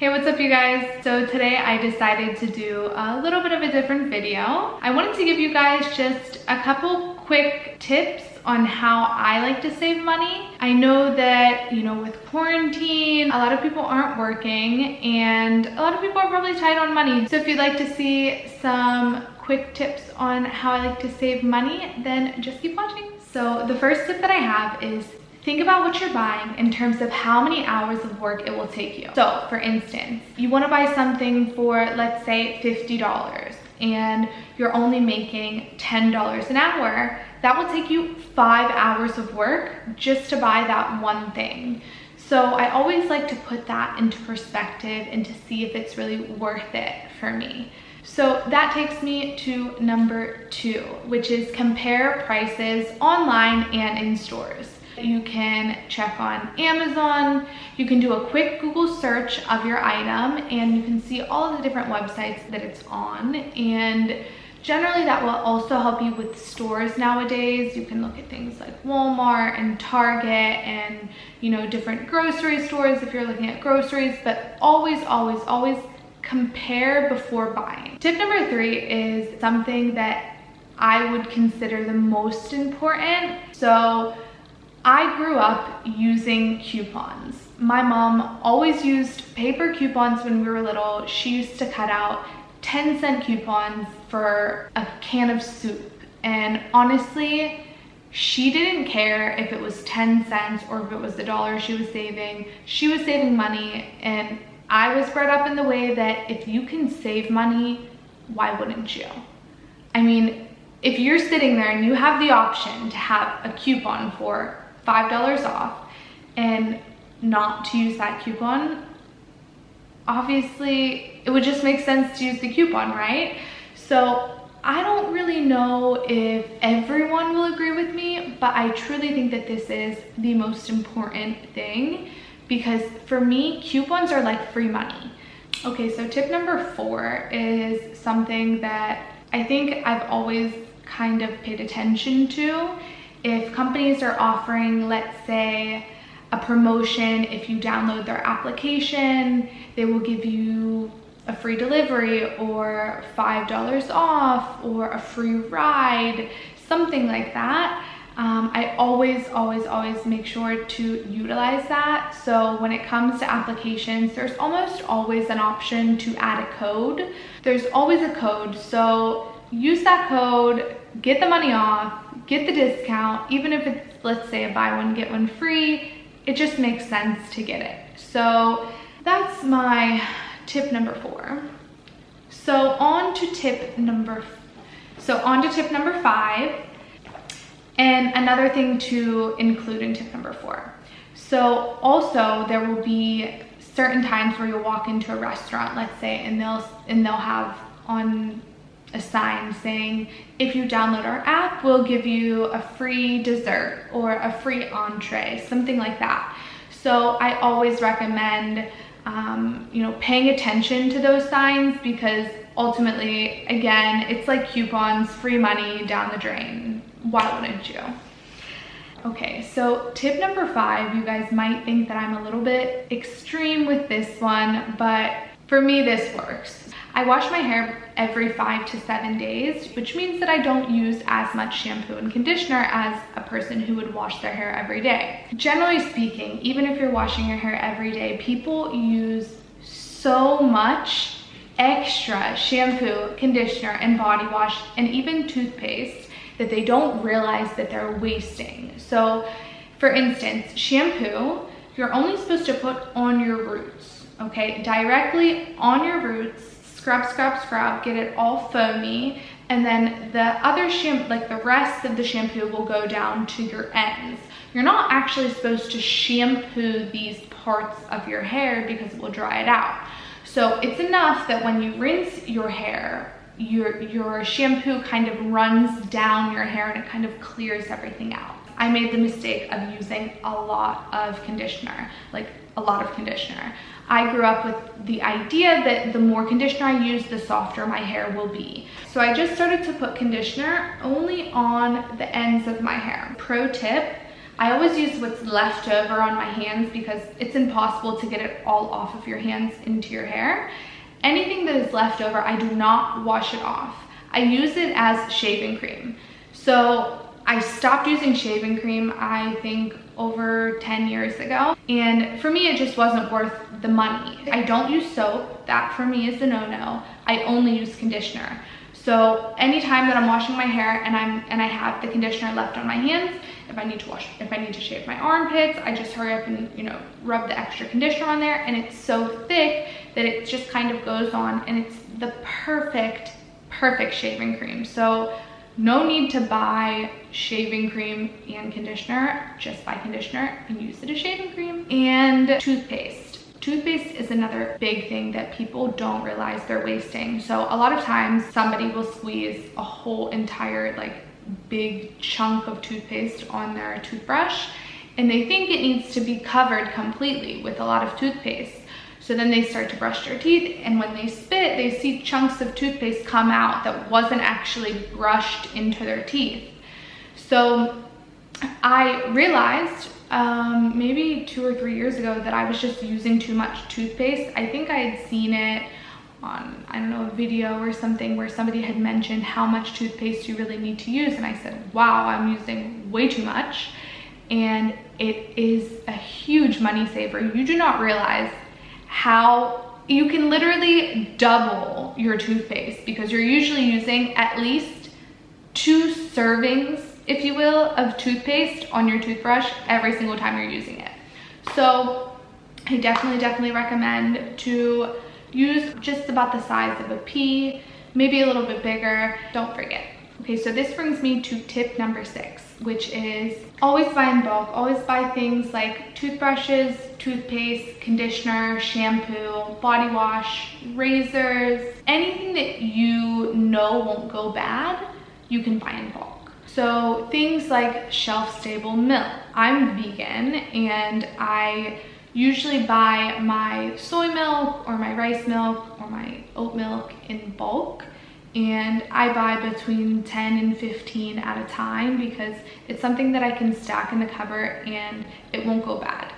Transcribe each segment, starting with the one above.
Hey, what's up you guys? So today I decided to do a little bit of a different video. I wanted to give you guys just a couple quick tips on how I like to save money. I know that, with quarantine, a lot of people aren't working and a lot of people are probably tight on money. So if you'd like to see some quick tips on how I like to save money, then just keep watching. So the first tip that I have is think about what you're buying in terms of how many hours of work it will take you. So for instance, you want to buy something for, let's say, $50 and you're only making $10 an hour. That will take you 5 hours of work just to buy that one thing. So I always like to put that into perspective and to see if it's really worth it for me. So that takes me to number 2, which is compare prices online and in stores. You can check on Amazon, you can do a quick Google search of your item and you can see all of the different websites that it's on, and generally that will also help you with stores nowadays. You can look at things like Walmart and Target and different grocery stores if you're looking at groceries, but always compare before buying. Tip number 3 is something that I would consider the most important. So I grew up using coupons. My mom always used paper coupons when we were little. She used to cut out 10-cent coupons for a can of soup. And honestly, she didn't care if it was 10 cents or if it was $1 she was saving. She was saving money, and I was brought up in the way that if you can save money, why wouldn't you? I mean, if you're sitting there and you have the option to have a coupon for $5 off and not to use that coupon, obviously it would just make sense to use the coupon, right? So I don't really know if everyone will agree with me, but I truly think that this is the most important thing, because for me, coupons are like free money. Okay, so tip number 4 is something that I think I've always kind of paid attention to. If companies are offering, let's say, a promotion, if you download their application, they will give you a free delivery or $5 off or a free ride, something like that. I always make sure to utilize that. So when it comes to applications, there's almost always an option to add a code. There's always a code, so use that code, get the money off, get the discount. Even if it's, let's say, a buy one get one free, it just makes sense to get it. So that's my tip number 4. So on to tip number 5, and another thing to include in tip number 4. So also there will be certain times where you'll walk into a restaurant, let's say, and they'll have on a sign saying, if you download our app, we'll give you a free dessert or a free entree, something like that. So I always recommend paying attention to those signs, because ultimately, again, it's like coupons, free money down the drain. Why wouldn't you? Okay, so tip number 5, you guys might think that I'm a little bit extreme with this one, but for me, this works. I wash my hair every 5 to 7 days, which means that I don't use as much shampoo and conditioner as a person who would wash their hair every day. Generally speaking, even if you're washing your hair every day, people use so much extra shampoo, conditioner, and body wash, and even toothpaste, that they don't realize that they're wasting. So for instance, shampoo, you're only supposed to put on your roots, okay? Directly on your roots. Scrub, get it all foamy, and then the other shampoo, like the rest of the shampoo, will go down to your ends. You're not actually supposed to shampoo these parts of your hair because it will dry it out. So it's enough that when you rinse your hair, your shampoo kind of runs down your hair and it kind of clears everything out. I made the mistake of using a lot of conditioner, I grew up with the idea that the more conditioner I use, the softer my hair will be. So I just started to put conditioner only on the ends of my hair. Pro tip, I always use what's left over on my hands because it's impossible to get it all off of your hands into your hair. Anything that is left over, I do not wash it off. I use it as shaving cream. So I stopped using shaving cream, I think over 10 years ago. And for me, it just wasn't worth the money. I don't use soap. That for me is a no-no. I only use conditioner. So anytime that I'm washing my hair and I have the conditioner left on my hands, if I need to shave my armpits, I just hurry up and, you know, rub the extra conditioner on there, and it's so thick that it just kind of goes on, and it's the perfect shaving cream. So no need to buy shaving cream and conditioner. Just buy conditioner and use it as shaving cream. And toothpaste. Toothpaste is another big thing that people don't realize they're wasting. So a lot of times somebody will squeeze a whole entire like big chunk of toothpaste on their toothbrush, and they think it needs to be covered completely with a lot of toothpaste. So then they start to brush their teeth, and when they spit, they see chunks of toothpaste come out that wasn't actually brushed into their teeth. So I realized maybe 2 or 3 years ago that I was just using too much toothpaste. I think I had seen it on, I don't know, a video or something where somebody had mentioned how much toothpaste you really need to use, and I said, wow, I'm using way too much. And it is a huge money saver. You do not realize how you can literally double your toothpaste, because you're usually using at least 2 servings, if you will, of toothpaste on your toothbrush every single time you're using it. So I definitely recommend to use just about the size of a pea, maybe a little bit bigger. Don't forget. Okay, so this brings me to tip number 6, which is always buy in bulk. Always buy things like toothbrushes, toothpaste, conditioner, shampoo, body wash, razors, anything that you know won't go bad, you can buy in bulk. So things like shelf-stable milk. I'm vegan, and I usually buy my soy milk or my rice milk or my oat milk in bulk, and I buy between 10 and 15 at a time because it's something that I can stack in the cupboard and it won't go bad.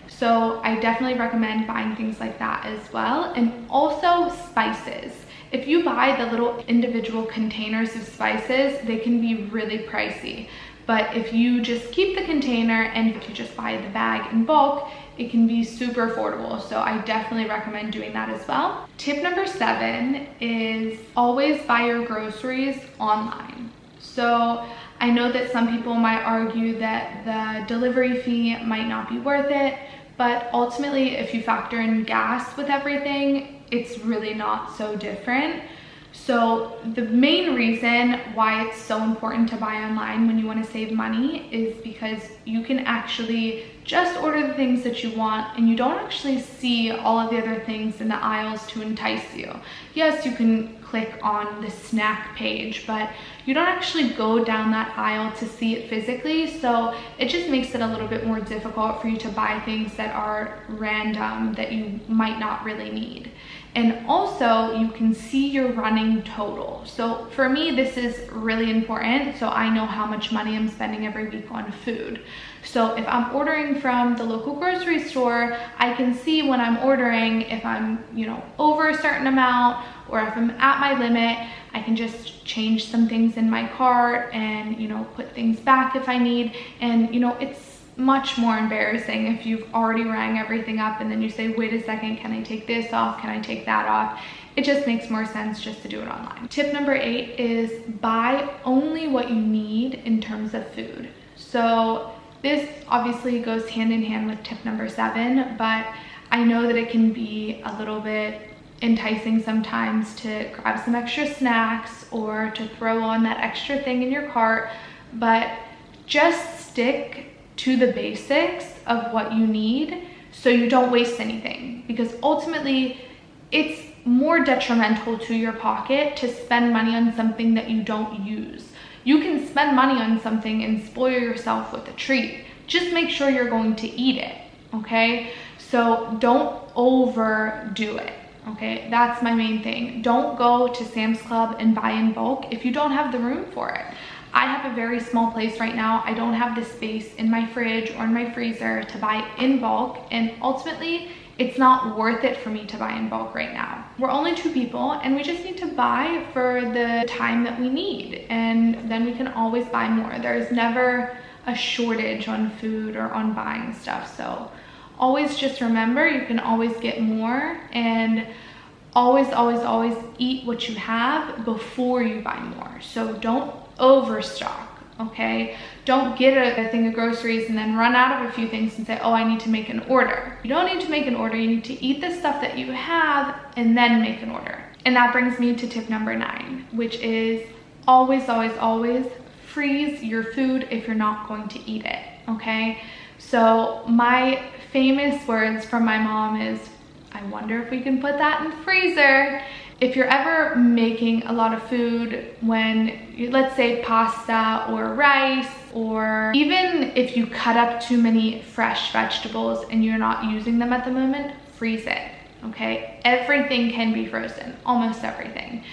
So I definitely recommend buying things like that as well. And also spices. If you buy the little individual containers of spices, they can be really pricey. But if you just keep the container and if you just buy the bag in bulk, it can be super affordable. So I definitely recommend doing that as well. Tip number 7 is always buy your groceries online. So I know that some people might argue that the delivery fee might not be worth it, but ultimately if you factor in gas with everything, it's really not so different. So the main reason why it's so important to buy online when you want to save money is because you can actually just order the things that you want, and you don't actually see all of the other things in the aisles to entice you. Yes, you can click on the snack page, but you don't actually go down that aisle to see it physically. So it just makes it a little bit more difficult for you to buy things that are random that you might not really need. And also you can see your running total. So for me, this is really important. So I know how much money I'm spending every week on food. So if I'm ordering from the local grocery store, I can see when I'm ordering if I'm, over a certain amount, or if I'm at my limit. I can just change some things in my cart and, put things back if I need. And, it's much more embarrassing if you've already rang everything up and then you say, wait a second, can I take this off? Can I take that off? It just makes more sense just to do it online. Tip number 8 is buy only what you need in terms of food. So this obviously goes hand in hand with tip number 7, but I know that it can be a little bit enticing sometimes to grab some extra snacks or to throw on that extra thing in your cart, but just stick to the basics of what you need so you don't waste anything, because ultimately it's more detrimental to your pocket to spend money on something that you don't use. You can spend money on something and spoil yourself with a treat. Just make sure you're going to eat it, okay? So don't overdo it, okay? That's my main thing. Don't go to Sam's Club and buy in bulk if you don't have the room for it. I have a very small place right now. I don't have the space in my fridge or in my freezer to buy in bulk, and ultimately it's not worth it for me to buy in bulk right now. We're only 2 people and we just need to buy for the time that we need, and then we can always buy more. There's never a shortage on food or on buying stuff. So always just remember, you can always get more, and always eat what you have before you buy more. So don't overstock, okay? Don't get a thing of groceries and then run out of a few things and say, oh, I need to make an order. You don't need to make an order. You need to eat the stuff that you have and then make an order. And that brings me to tip number 9, which is always freeze your food if you're not going to eat it, okay? So my famous words from my mom is, I wonder if we can put that in the freezer. If you're ever making a lot of food, let's say pasta or rice, or even if you cut up too many fresh vegetables and you're not using them at the moment, freeze it, okay? Everything can be frozen, almost everything.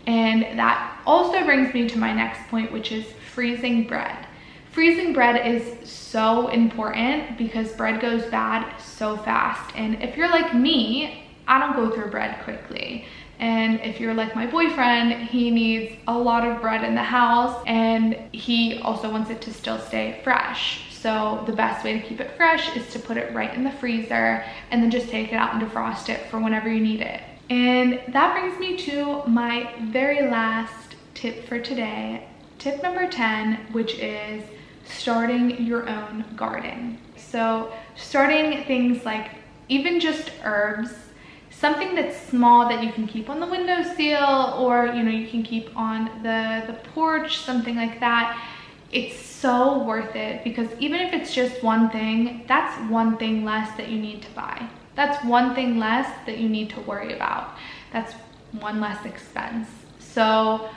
And that also brings me to my next point, which is freezing bread. Freezing bread is so important because bread goes bad so fast. And if you're like me, I don't go through bread quickly. And if you're like my boyfriend, he needs a lot of bread in the house, and he also wants it to still stay fresh. So the best way to keep it fresh is to put it right in the freezer and then just take it out and defrost it for whenever you need it. And that brings me to my very last tip for today, tip number 10, which is starting your own garden. So starting things like even just herbs, something that's small that you can keep on the windowsill, or you can keep on the porch, something like that. It's so worth it, because even if it's just one thing, that's one thing less that you need to buy. That's one thing less that you need to worry about. That's one less expense. So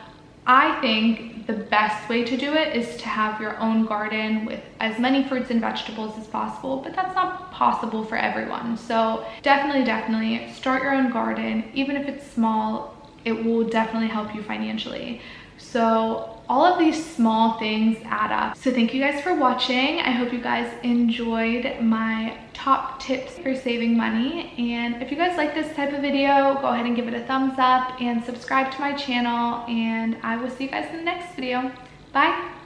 I think the best way to do it is to have your own garden with as many fruits and vegetables as possible, but that's not possible for everyone. So definitely start your own garden. Even if it's small, it will definitely help you financially. So all of these small things add up. So thank you guys for watching. I hope you guys enjoyed my top tips for saving money. And if you guys like this type of video, go ahead and give it a thumbs up and subscribe to my channel. And I will see you guys in the next video. Bye.